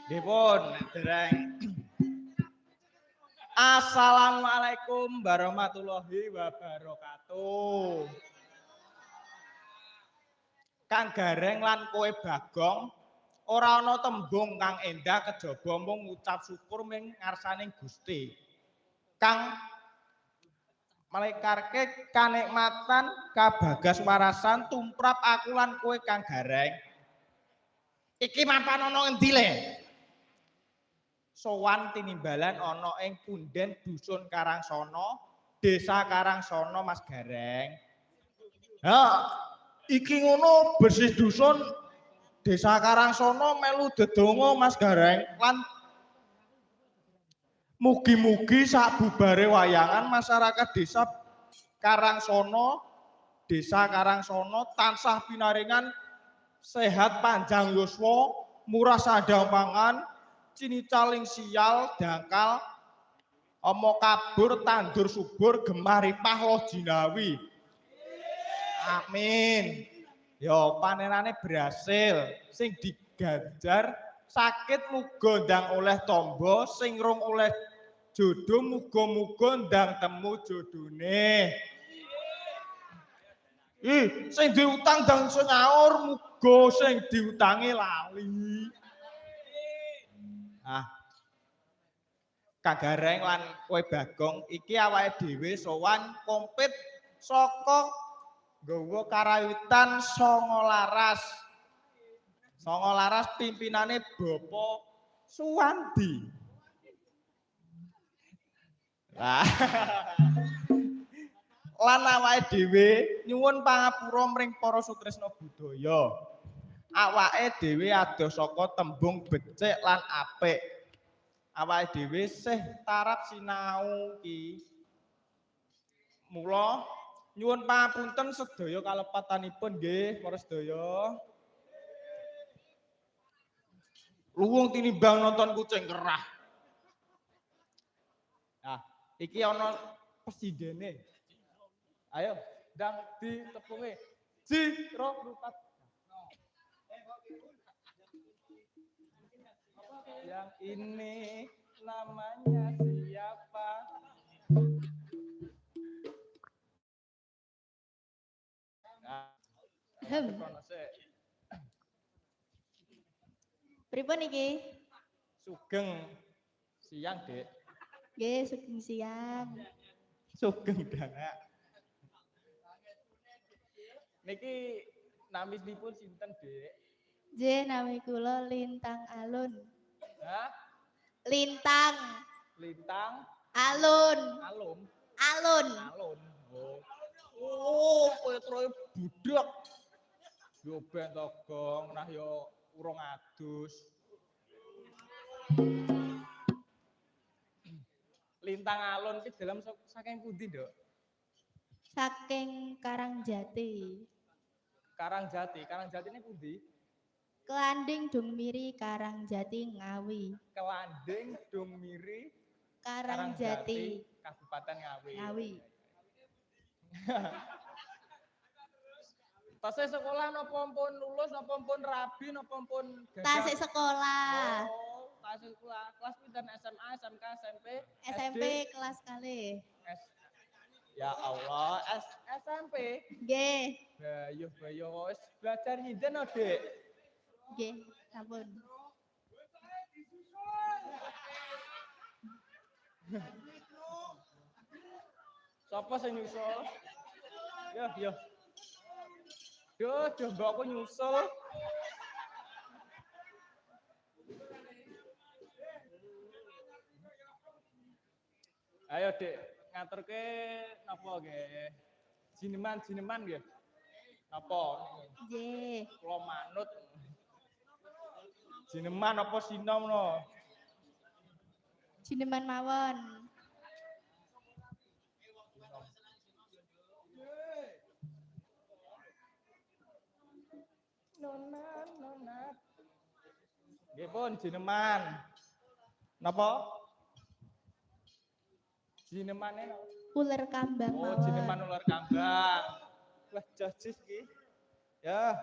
Nggih pun, dereng. Assalamualaikum warahmatullahi wabarakatuh. Kang Gareng lan kowe Bagong, ora ana tembung kang endah kejaba mung ngucap syukur ming ngarsaning Gusti. Kang malekarke kanikmatan kabagas warasan tumrap aku lan kowe Kang Gareng. Iki mapan ana endi le? Sowan tinimbalan ana ing punden dusun Karangsono, desa Karangsono Mas Gareng. Ha, iki ngono bersih dusun desa Karangsono melu dedonga Mas Gareng lan mugi-mugi sabubare wayangan masyarakat desa Karangsono, desa Karangsono tansah pinaringan sehat panjang yuswa, murah sandang pangan, cinicaling sial dangkal omo kabur tandur subur gemah ripah loh jinawi. Amin. Yo panenane berhasil sing digajar sakit muga ndang oleh tombo sing rong oleh jodoh muga-muga ndang temu jodone. Sing diutang ndang iso nyaur muga sing diutangi lali. Ah. Kang Gareng lan kowe Bagong iki awake dhewe sowan kompet saka nggawa karawitan Songolaras. Songolaras pimpinane Bapak Suwandi. Lah. Lan awake dhewe nyuwun pangapura mring para sutresna budaya. Awake dhewe adoh saka tembung becik lan apik. Awake dhewe sih tarap sinau ki. Mula nyuwun pangapunten sedaya kalepatanipun nggih para sedaya. Luwung tinimbang nonton kucing kerah. Nah, iki ana presidene. Ayo, ndang ditepungi. Jiro Rupat. Yang ini namanya siapa? Pripun iki? Sugeng siang, Dek. Nggih, sugeng siang. Sugeng Dana. Niki namisipun sinten, Dek? Nggih, nami kula Lintang Alun. Hah? Lintang. Lintang. Alun. Alum. Alun. Alun. Oh, Petroe budak. Yo ben togong, nah yo urung adus. Lintang Alun ki dalam saking pundi, Nduk? Saking Karangjati. Karangjati ini pundi? Kelanding Dungmiri Karangjati Ngawi. Kelanding Dungmiri Karangjati Kabupaten Ngawi. Ngawi. Tasih sekolah napa pun lulus napa pun rabi napa pun gagal? Tasih sekolah. Oh, tasih sekolah. Kelas pinten SMA, SMK, SMP? SMP kelas kali. Ya Allah, SMP. Nggih. Bayuh wis belajar nyinden, Dik. Nggih, sampun. Sapa sing nyusul? Yo. Duh, mbokku nyusul. Ayo, Dik, ngaturke napa nggih? Jineman nggih. Napa? Nggih. Kula manut. Jineman apa sinom no? Jineman mawon. Nona. Nggih pun jineman. Napa? Jinemane Ular kambang mawon. Oh, jineman ular kambang. Wah, jajis iki. Ya.